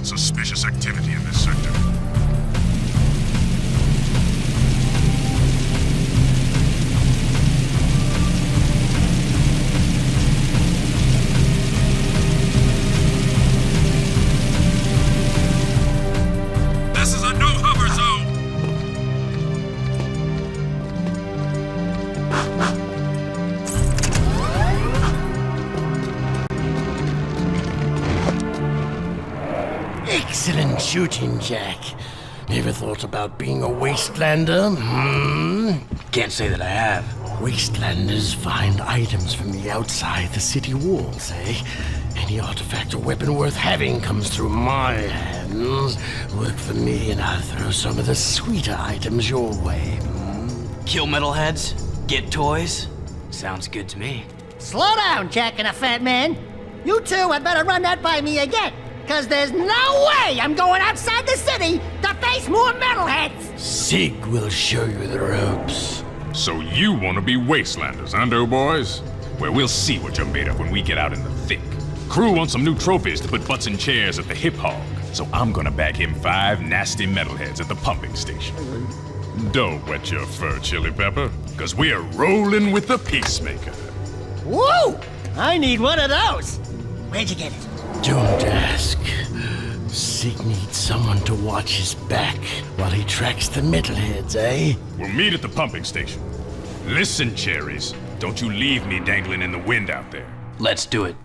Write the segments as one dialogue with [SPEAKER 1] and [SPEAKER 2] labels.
[SPEAKER 1] about suspicious activity in this sector. This is a no-hover zone!
[SPEAKER 2] Excellent shooting, Jak. Ever thought about being a wastelander?
[SPEAKER 3] Can't say that I have.
[SPEAKER 2] Wastelanders find items from the outside the city walls, eh? Any artifact or weapon worth having comes through my hands. Work for me and I'll throw some of the sweeter items your way.
[SPEAKER 3] Kill metalheads? Get toys? Sounds good to me.
[SPEAKER 4] Slow down, Jak and a fat man. You two had better run that by me again, because there's no way I'm going outside the city to face more metalheads!
[SPEAKER 2] Sig will show you the ropes.
[SPEAKER 1] So you want to be wastelanders, huh, doughboys? Well, we'll see what you're made of when we get out in the thick. Krew wants some new trophies to put butts in chairs at the Hip Hog, so I'm gonna bag him 5 nasty metalheads at the pumping station. Don't wet your fur, Chili Pepper, because we're rolling with the Peacemaker.
[SPEAKER 4] Woo! I need one of those! Where'd you get it?
[SPEAKER 2] Don't ask. Sig needs someone to watch his back while he tracks the metalheads, eh?
[SPEAKER 1] We'll meet at the pumping station. Listen, cherries, don't you leave me dangling in the wind out there.
[SPEAKER 3] Let's do it.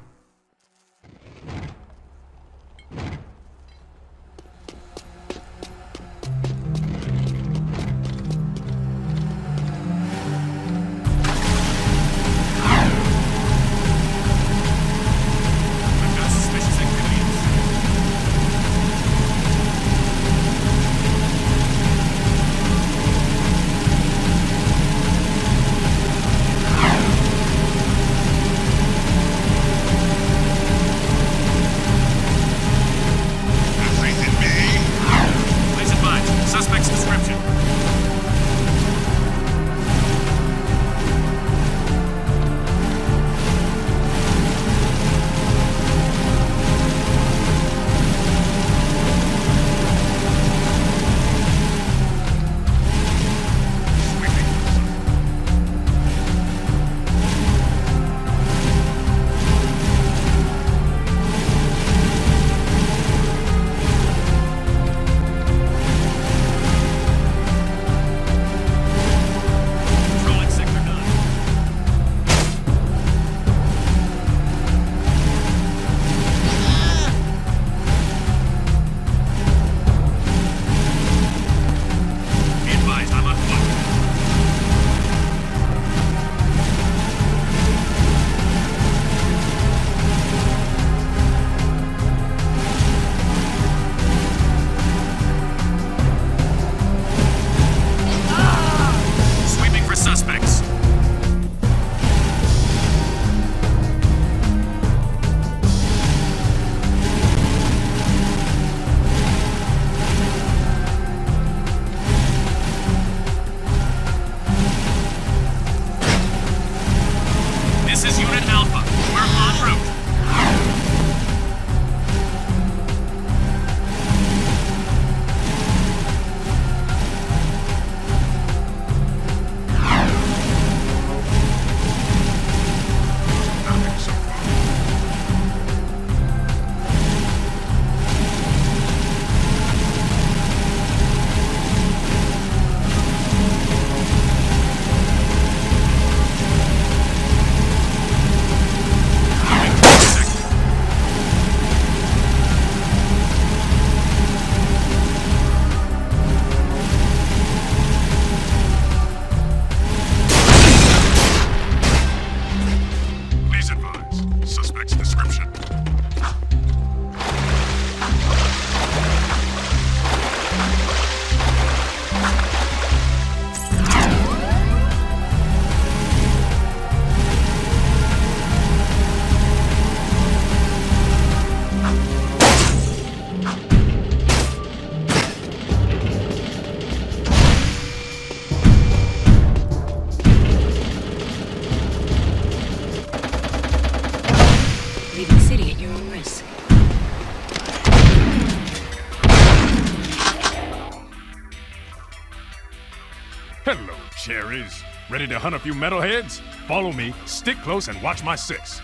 [SPEAKER 1] cherries. Ready to hunt a few metalheads? Follow me, stick close, and watch my six.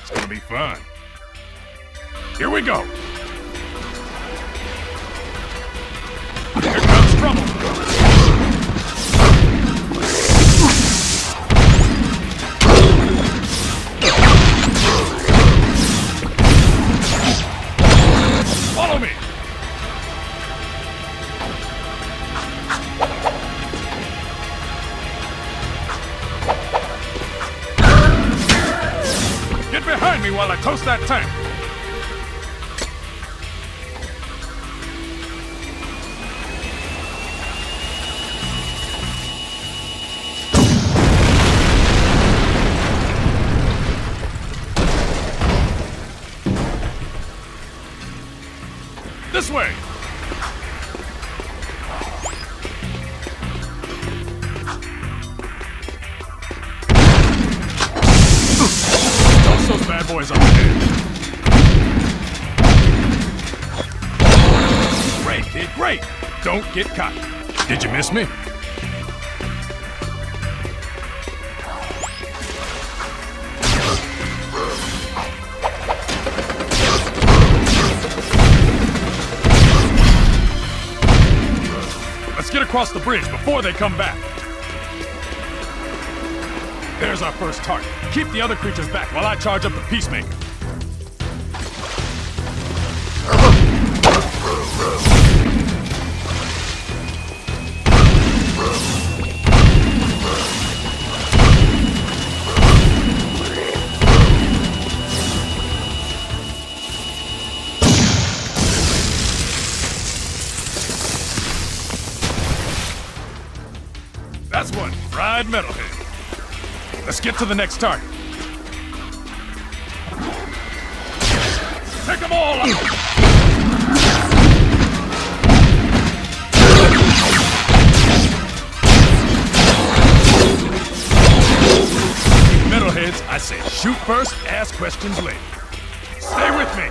[SPEAKER 1] It's gonna be fun. Here we go. Here comes trouble. Follow me. Get behind me while I toast that tank. This way! Toss those bad boys up ahead. Great, kid, great! Don't get caught. Did you miss me? Let's get across the bridge before they come back. There's our first target. Keep the other creatures back while I charge up the Peacemaker. That's one fried metalhead. Let's get to the next target. Pick them all up! Metalheads, I say shoot first, ask questions later. Stay with me!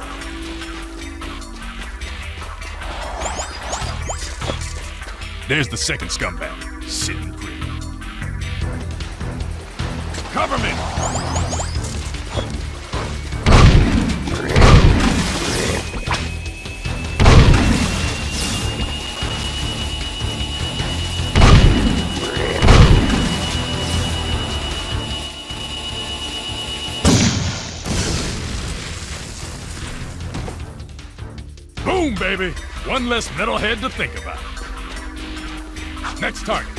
[SPEAKER 1] There's the second scumbag, sitting pretty. Cover me! Boom, baby! One less metalhead to think about. Next target.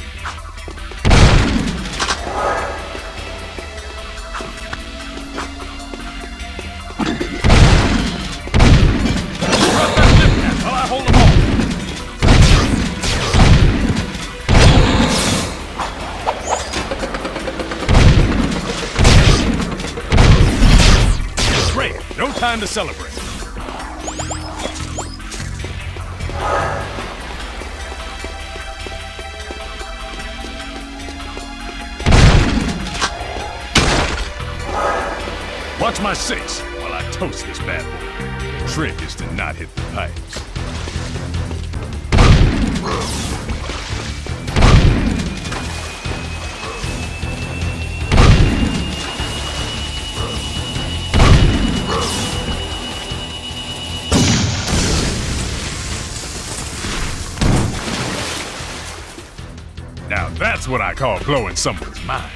[SPEAKER 1] While I hold them all. Great. No time to celebrate. Watch my six while I toast this bad boy. The trick is to not hit the pipes. Now that's what I call blowing someone's mind.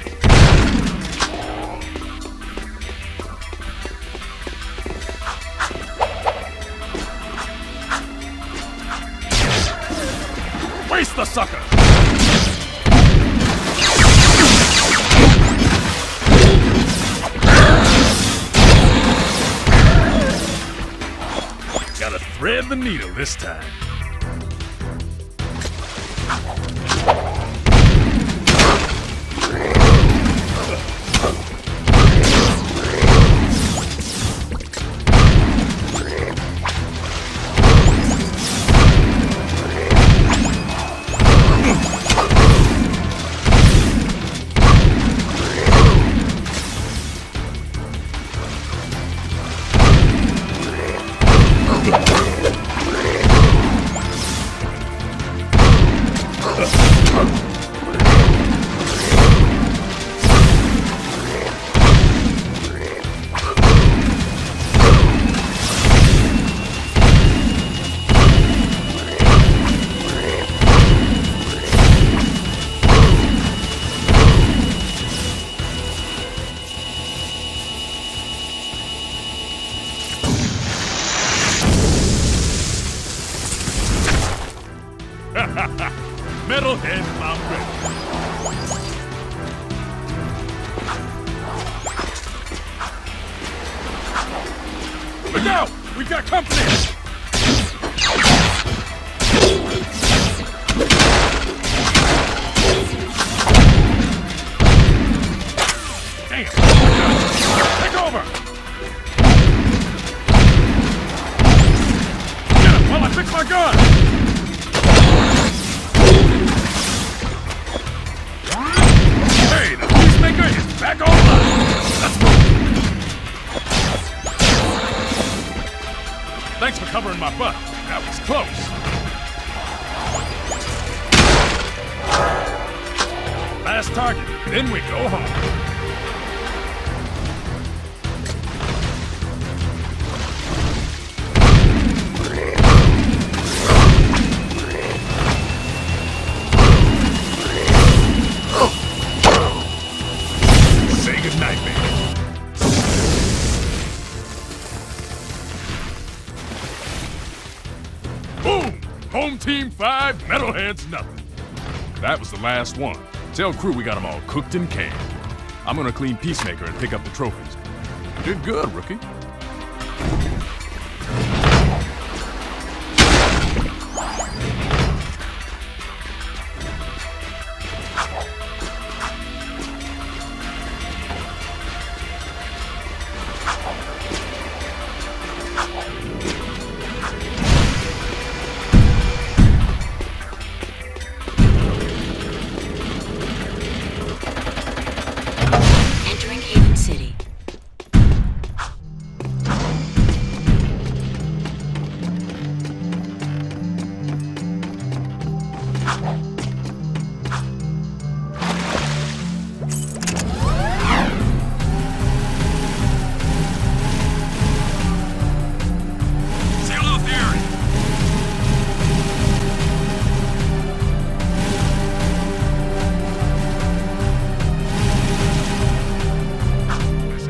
[SPEAKER 1] Waste the sucker! Gotta thread the needle this time. company! Damn! Take over! Get him while I fix my gun! Hey, the peacemaker is back online! Let's move! Thanks for covering my butt. That was close. Last target, then we go home. Say goodnight, baby. Boom! Home team 5, metalheads nothing. That was the last one. Tell Krew we got them all cooked and canned. I'm gonna clean Peacemaker and pick up the trophies. You did good, rookie.
[SPEAKER 5] Entering Haven City.
[SPEAKER 1] Seal off the area. This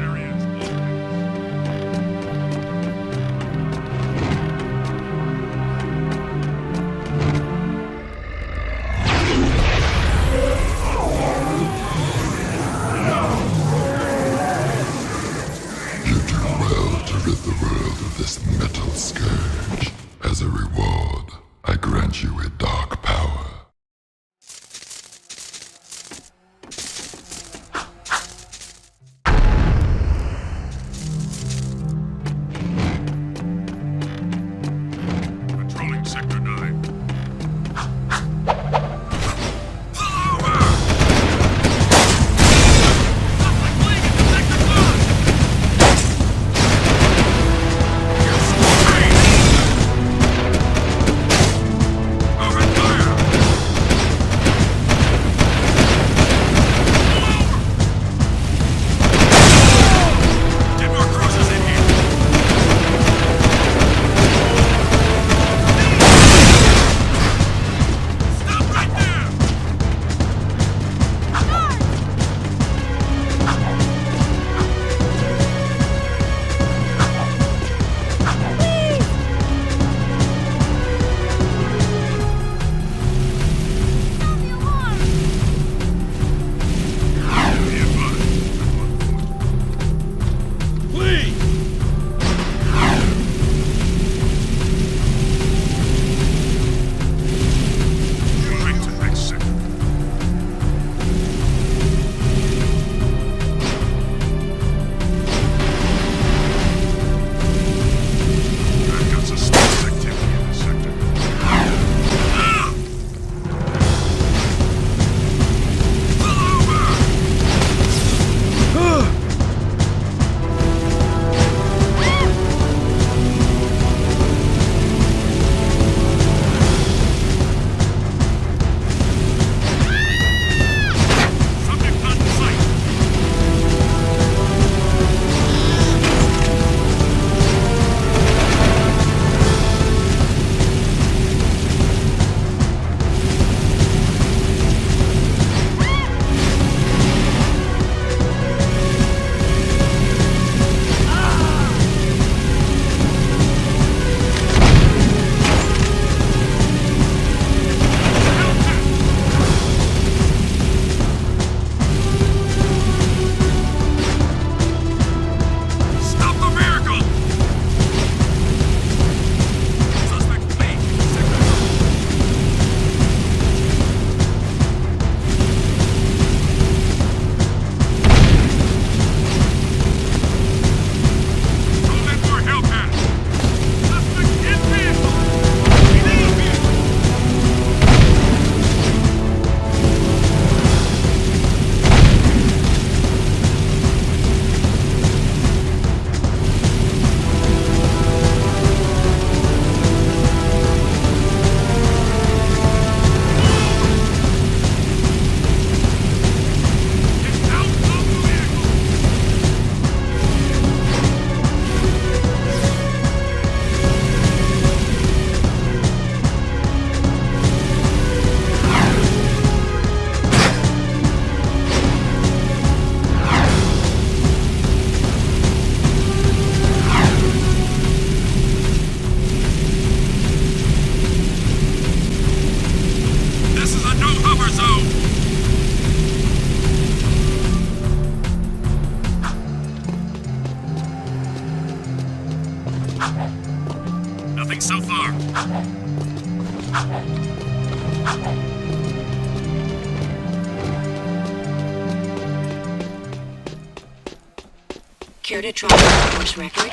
[SPEAKER 5] Care to try the course record?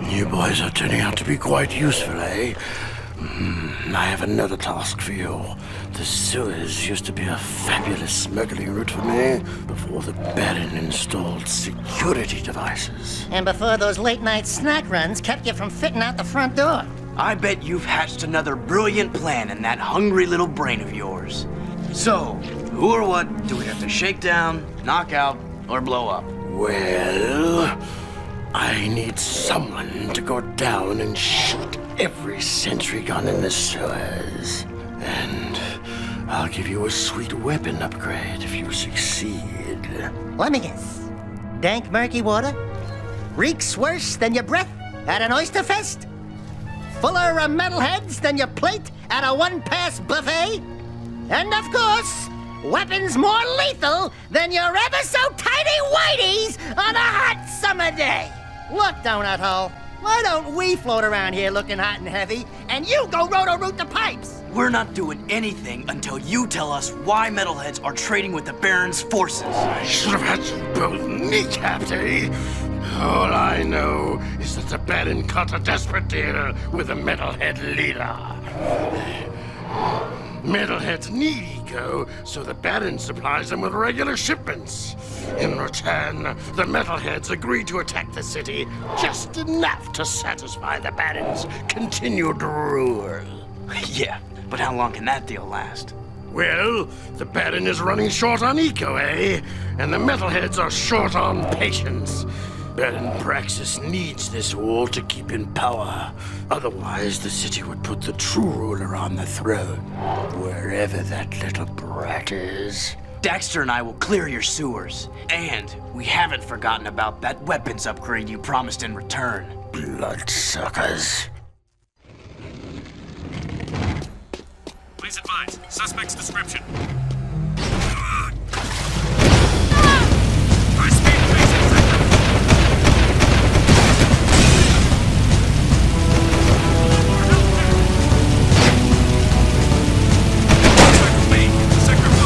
[SPEAKER 2] You boys are turning out to be quite useful, eh? I have another task for you. The sewers used to be a fabulous smuggling route for me before the Baron installed security devices.
[SPEAKER 4] And before those late-night snack runs kept you from fitting out the front door.
[SPEAKER 3] I bet you've hatched another brilliant plan in that hungry little brain of yours. So, who or what do we have to shake down, knock out, or blow up?
[SPEAKER 2] Well, I need someone to go down and shoot every sentry gun in the sewers. And I'll give you a sweet weapon upgrade if you succeed.
[SPEAKER 4] Let me guess. Dank murky water? Reeks worse than your breath at an oyster fest? Fuller of metalheads than your plate at a one-pass buffet? And of course, weapons more lethal than your ever-so-tiny whiteys on a hot summer day. Look, Donut Hole, why don't we float around here looking hot and heavy, and you go roto-root the pipes?
[SPEAKER 3] We're not doing anything until you tell us why metalheads are trading with the Baron's forces.
[SPEAKER 2] I should have had you both kneecapped, eh? All I know is that the Baron cut a desperate deal with the metalhead leader. Metalheads need eco, so the Baron supplies them with regular shipments. In return, the metalheads agree to attack the city just enough to satisfy the Baron's continued rule.
[SPEAKER 3] Yeah, but how long can that deal last?
[SPEAKER 2] Well, the Baron is running short on eco, eh? And the metalheads are short on patience. Baron Praxis needs this wall to keep in power. Otherwise, the city would put the true ruler on the throne, wherever that little brat is.
[SPEAKER 3] Daxter and I will clear your sewers. And we haven't forgotten about that weapons upgrade you promised in return.
[SPEAKER 2] Bloodsuckers.
[SPEAKER 1] Please advise. Suspect's description. High-speed chase in sector. Sector B, sector 5.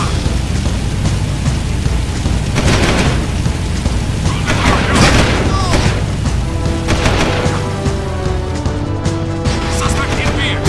[SPEAKER 1] Suspect in rear.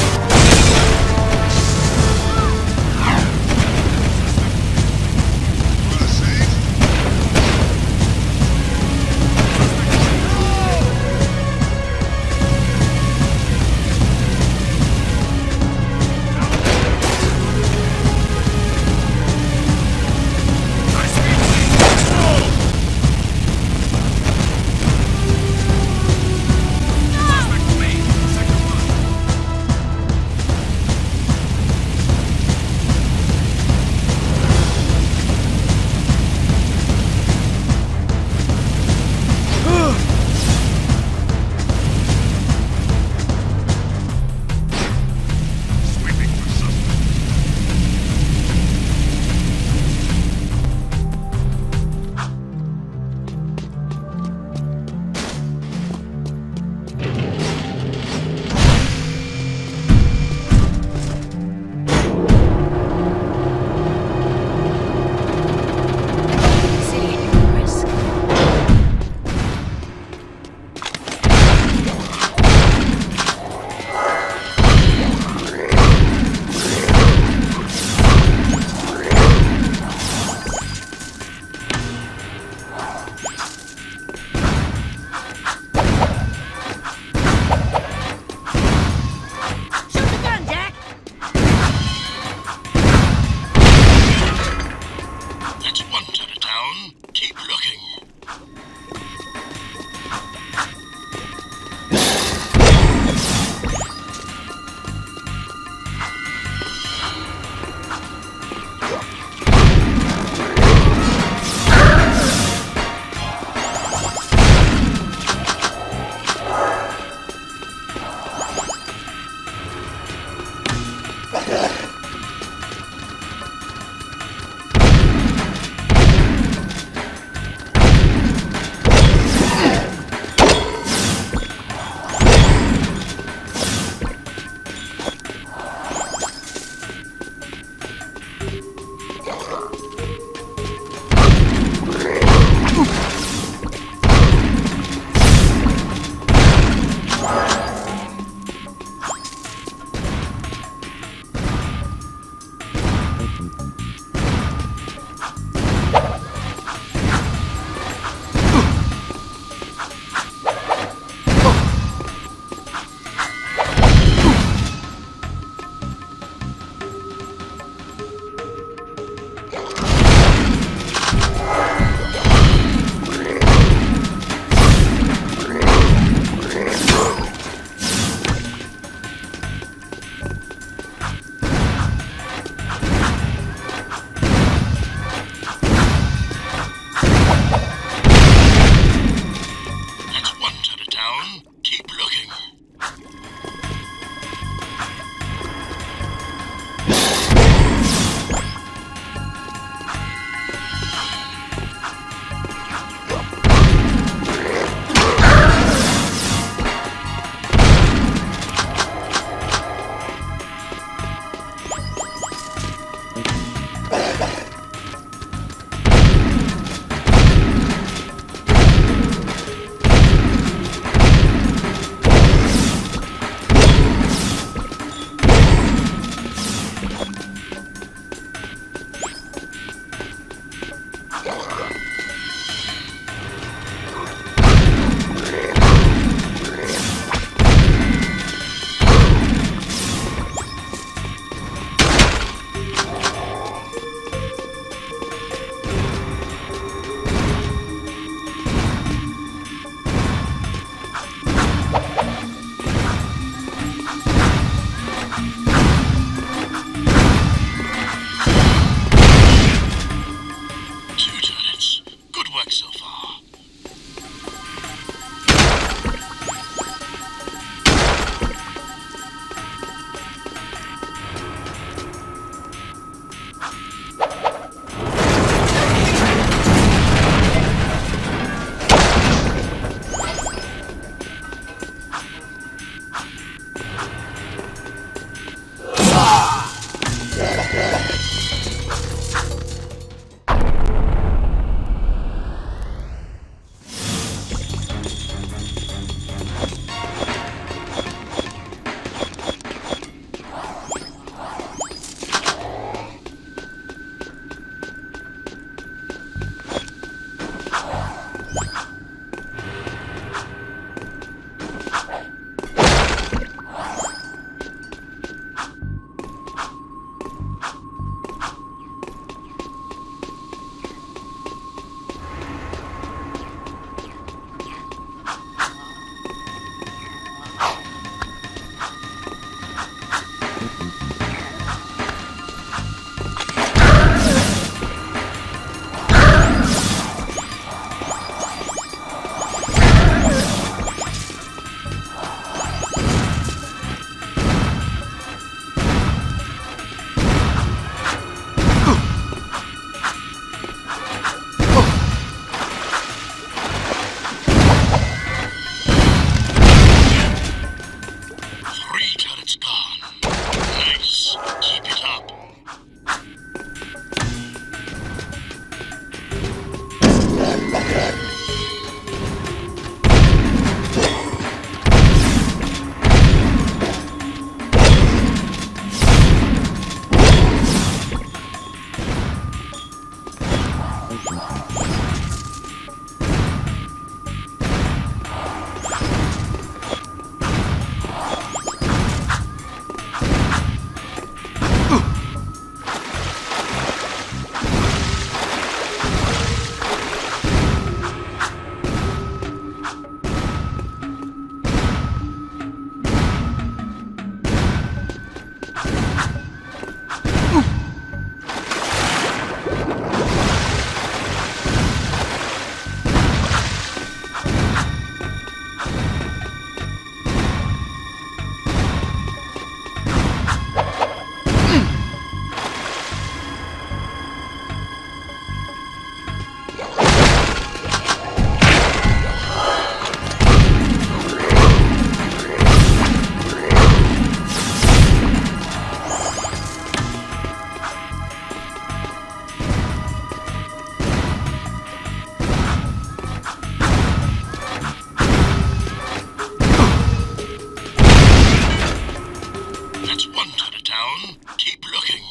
[SPEAKER 2] Keep looking.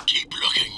[SPEAKER 2] Keep looking.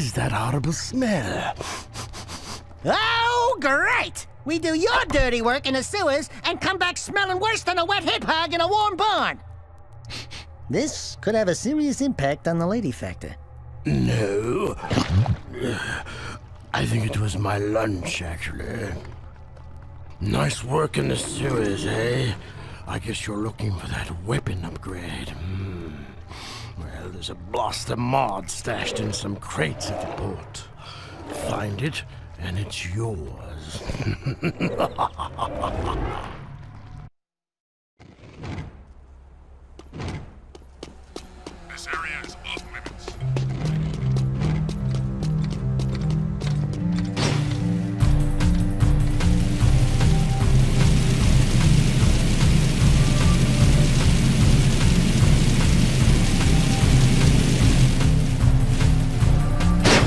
[SPEAKER 2] is that horrible smell?
[SPEAKER 4] Oh, great! We do your dirty work in the sewers and come back smelling worse than a wet hip hog in a warm barn. This could have a serious impact on the lady factor.
[SPEAKER 2] No. I think it was my lunch, actually. Nice work in the sewers, eh? I guess you're looking for that weapon upgrade. Well, there's a blaster mod stashed in some crates at the port. Find it, and it's yours.
[SPEAKER 1] This area is off limits.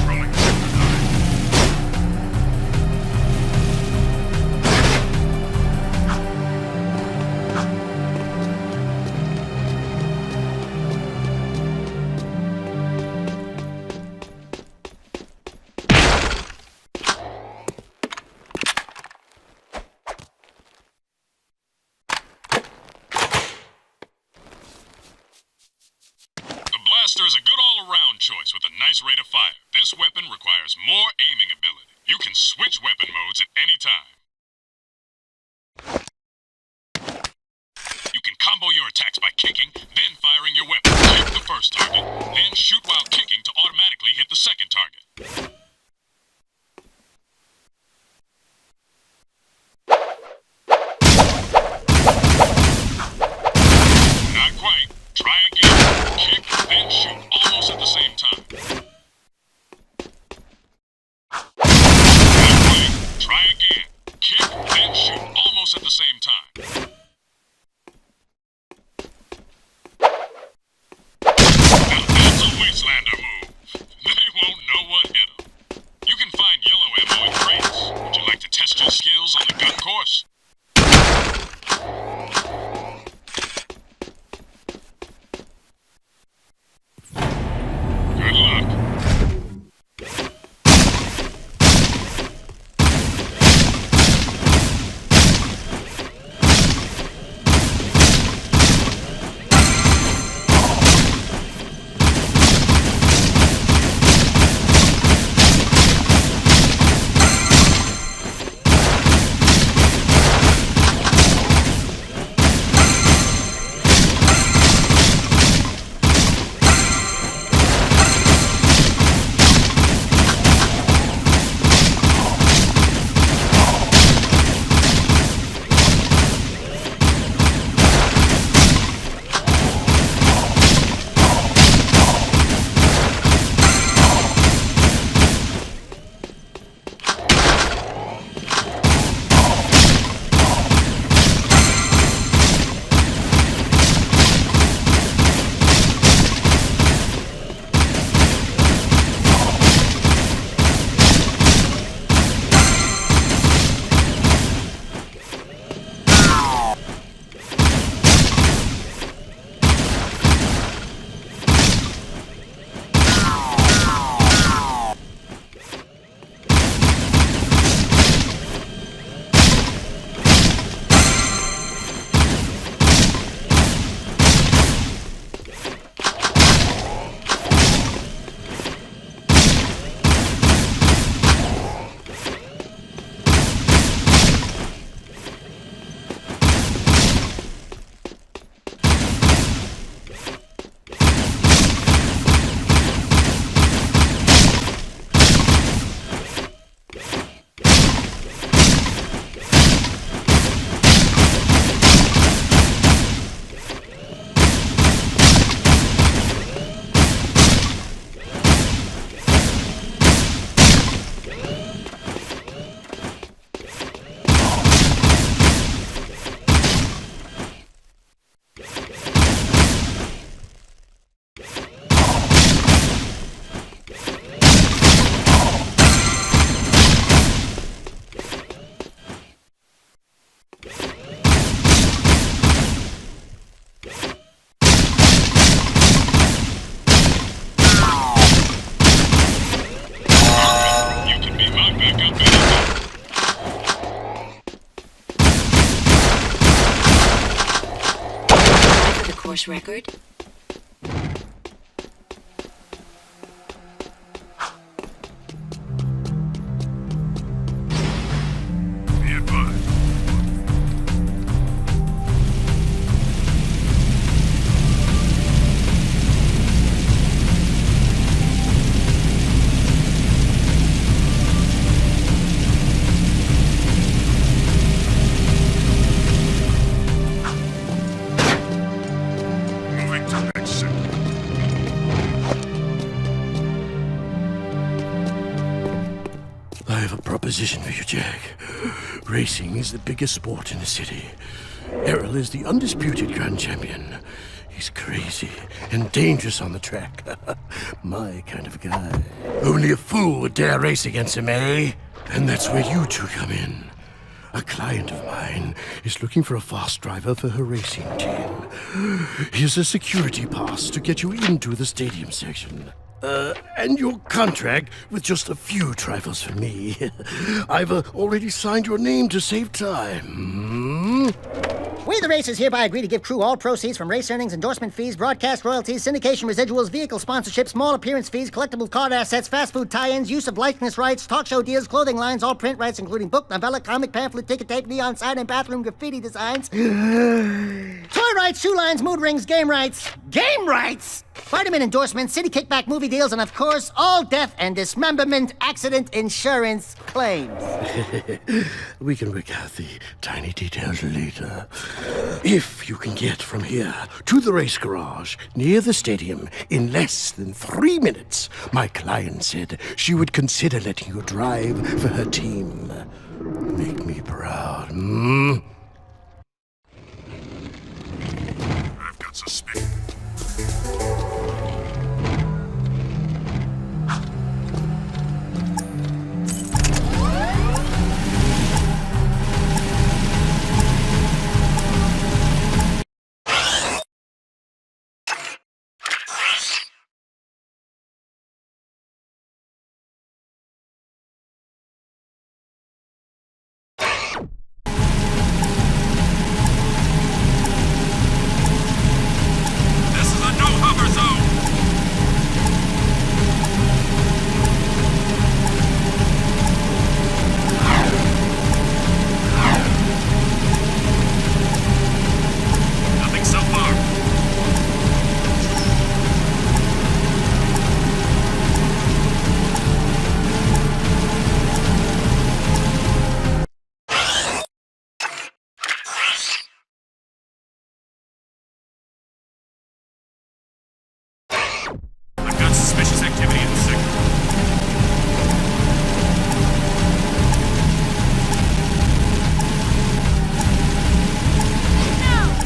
[SPEAKER 1] Rolling sector 9. The blaster is a good all-around choice with a nice rate of fire. This weapon requires more aiming ability. You can switch weapon modes at any time. You can combo your attacks by kicking, then firing your weapon. Kick the first target, then shoot while kicking to automatically hit the second target. Not quite. Try again. Kick, then shoot, almost at the same time. Not quite. Try again. Kick, then shoot, almost at the same time. Now that's a Wastelander move. They won't know what hit them. You can find yellow ammo in crates. Would you like to test your skills on the gun course? Good luck.
[SPEAKER 5] course record.
[SPEAKER 1] Be advised. Moving to next sector.
[SPEAKER 2] I have a proposition for you, Jak. Racing is the biggest sport in the city. Errol is the undisputed grand champion. He's crazy and dangerous on the track. My kind of guy. Only a fool would dare race against him, eh? And that's where you two come in. A client of mine is looking for a fast driver for her racing team. Here's a security pass to get you into the stadium section. And your contract with just a few trifles for me. I've already signed your name to save time.
[SPEAKER 4] We, the racers, hereby agree to give Krew all proceeds from race earnings, endorsement fees, broadcast royalties, syndication residuals, vehicle sponsorships, small appearance fees, collectible card assets, fast food tie-ins, use of likeness rights, talk show deals, clothing lines, all print rights, including book, novella, comic, pamphlet, ticket tape, neon sign, and bathroom graffiti designs. Toy rights, shoe lines, mood rings, game rights. Game rights! Vitamin endorsements, city kickback movie deals, and of course, all death and dismemberment accident insurance claims.
[SPEAKER 2] We can work out the tiny details later. If you can get from here to the race garage near the stadium in less than 3 minutes, my client said she would consider letting you drive for her team. Make me proud,
[SPEAKER 1] I've got suspicion. This is a no-hover zone! Nothing so far. I've got suspicious activity in the sector.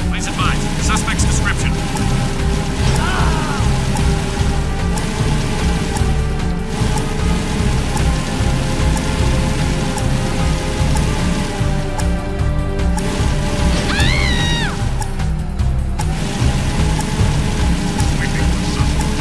[SPEAKER 1] Please advise, suspect's description. Sweeping for suspect.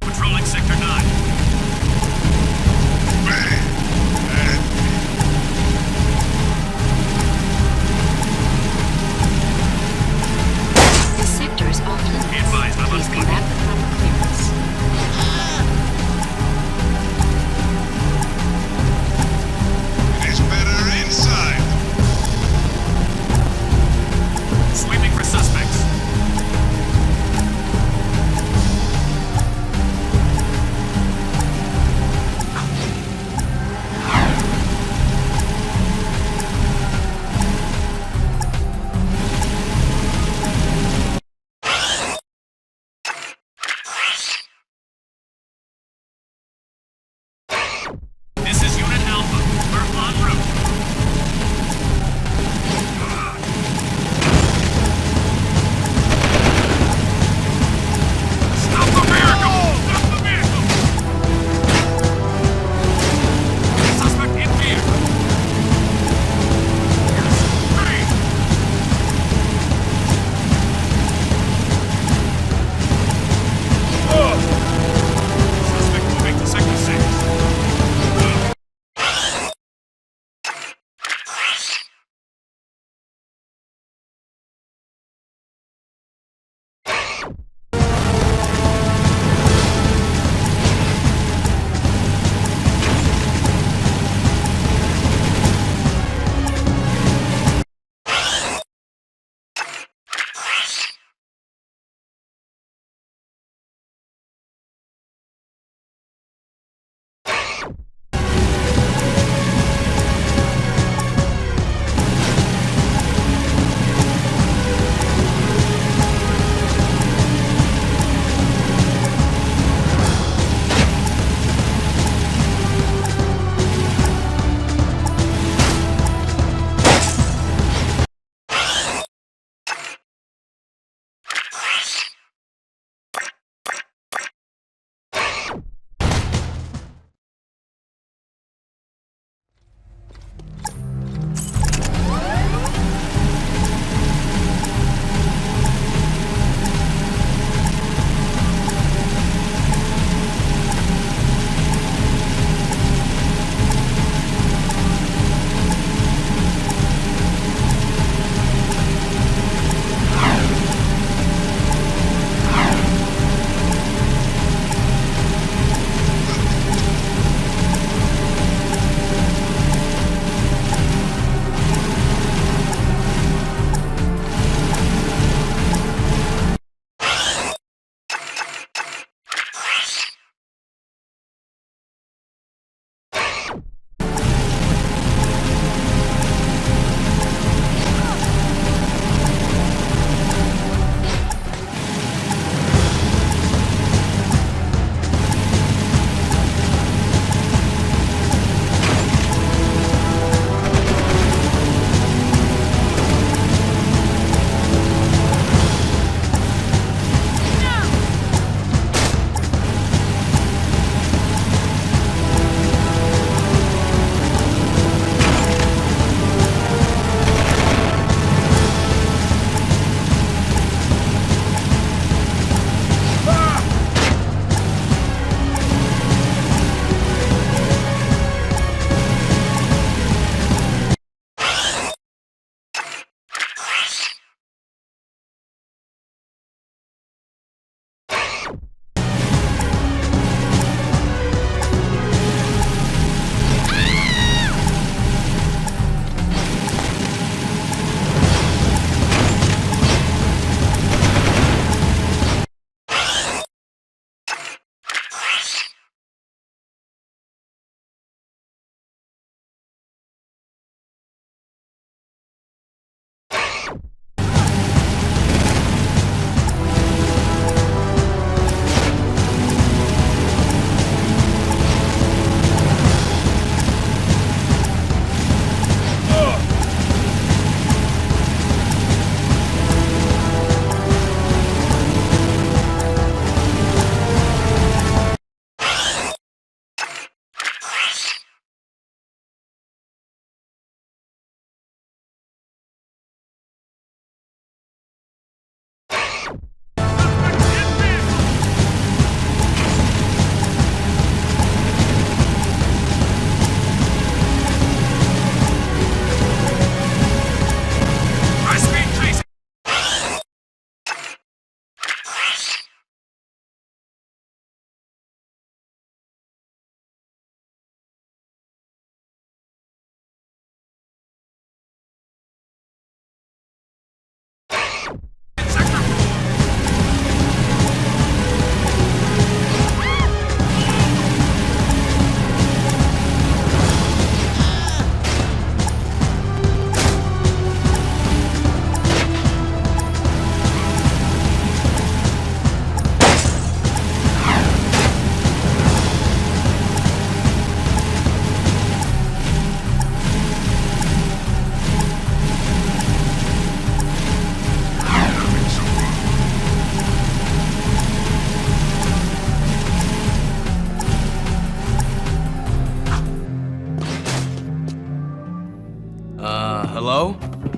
[SPEAKER 1] Patrolling Sector 9.
[SPEAKER 5] This sector is off limits.
[SPEAKER 1] Be advised, I
[SPEAKER 5] Please
[SPEAKER 1] must
[SPEAKER 5] come
[SPEAKER 1] be.
[SPEAKER 5] back for proper clearance.
[SPEAKER 6] It's better inside.
[SPEAKER 1] Sweeping for suspects.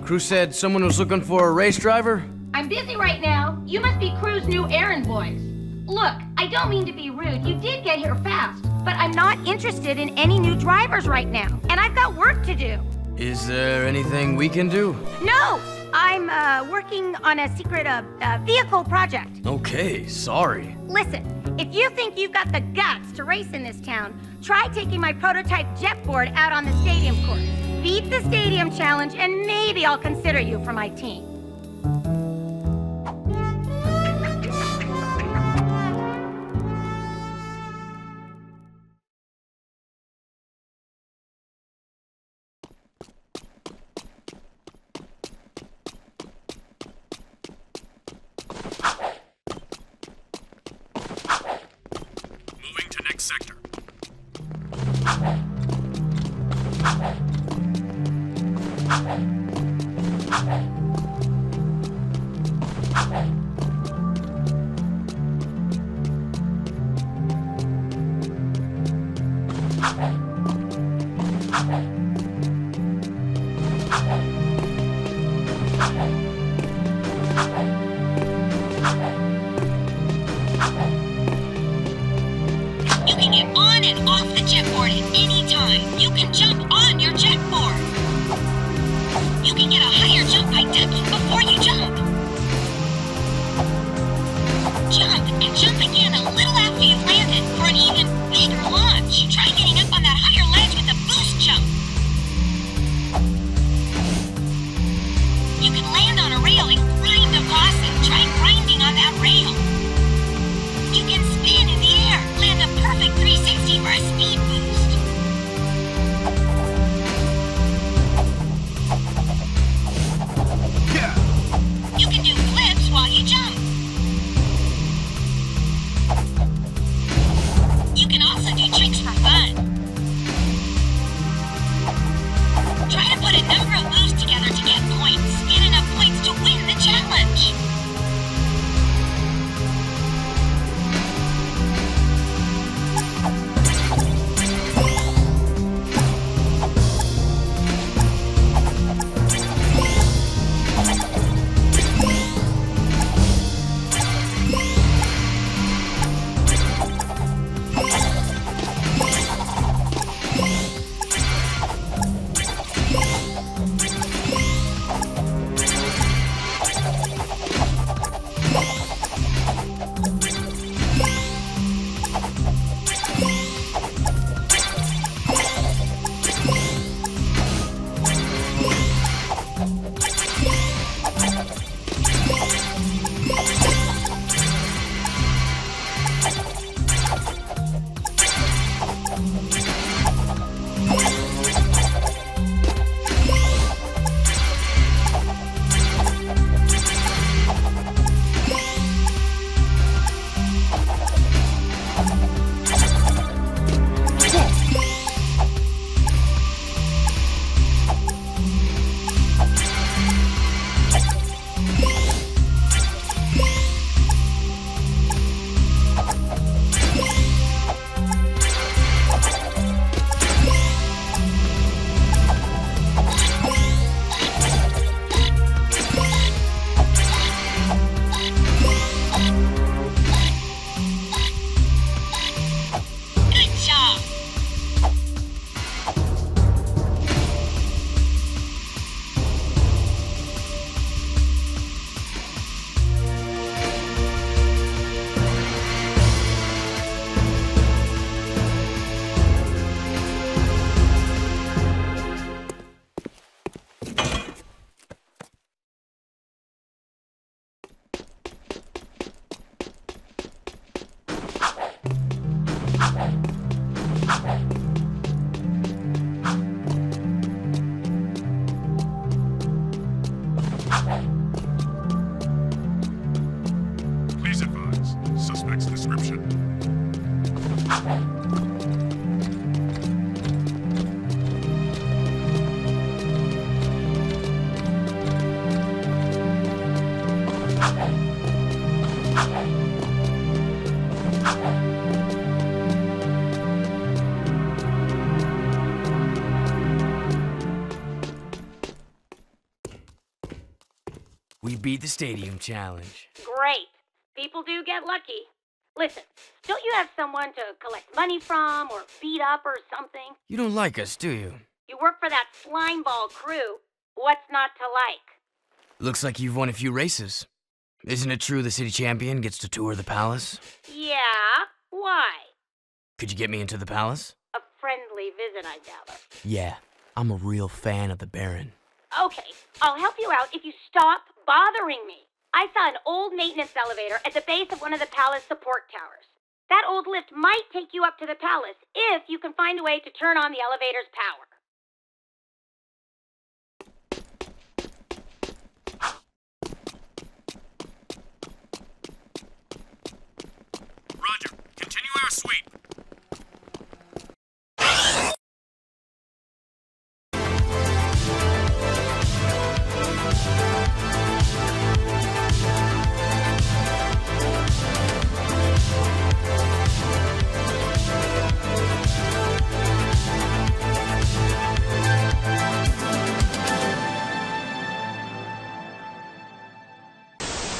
[SPEAKER 3] Krew said someone was looking for a race driver?
[SPEAKER 7] I'm busy right now. You must be Krew's new errand boys. Look, I don't mean to be rude. You did get here fast, but I'm not interested in any new drivers right now, and I've got work to do.
[SPEAKER 3] Is there anything we can do?
[SPEAKER 7] No, I'm working on a secret vehicle project.
[SPEAKER 3] Okay, sorry.
[SPEAKER 7] Listen, if you think you've got the guts to race in this town, try taking my prototype jet board out on the stadium course. Beat the stadium challenge, and maybe I'll consider you for my team.
[SPEAKER 1] Moving to next sector.
[SPEAKER 5] You can get on and off the jetboard at any time. You can jump on your jetboard. You can get a higher jump by ducking before you jump. Jump and jump again a little after you've landed for an even bigger launch. Try getting up on that higher ledge with a boost jump. You can land on a rail and grind across it. Try grinding on that rail. You can spin in the air, land a perfect 360 for a speed boost. You can do flips while you jump. You can also do tricks for fun. Try to put a number of moves together to get points. Get enough points to win the challenge.
[SPEAKER 1] Please advise. Suspect's description.
[SPEAKER 8] beat the stadium challenge.
[SPEAKER 7] Great. People do get lucky. Listen, don't you have someone to collect money from or beat up or something?
[SPEAKER 8] You don't like us, do you?
[SPEAKER 7] You work for that slimeball Krew. What's not to like?
[SPEAKER 8] Looks like you've won a few races. Isn't it true the city champion gets to tour the palace?
[SPEAKER 7] Yeah? Why?
[SPEAKER 8] Could you get me into the palace?
[SPEAKER 7] A friendly visit, I gather.
[SPEAKER 8] Yeah, I'm a real fan of the Baron.
[SPEAKER 7] Okay, I'll help you out if you stop bothering me. I saw an old maintenance elevator at the base of one of the palace support towers. That old lift might take you up to the palace if you can find a way to turn on the elevator's power.
[SPEAKER 1] Roger. Continue our sweep.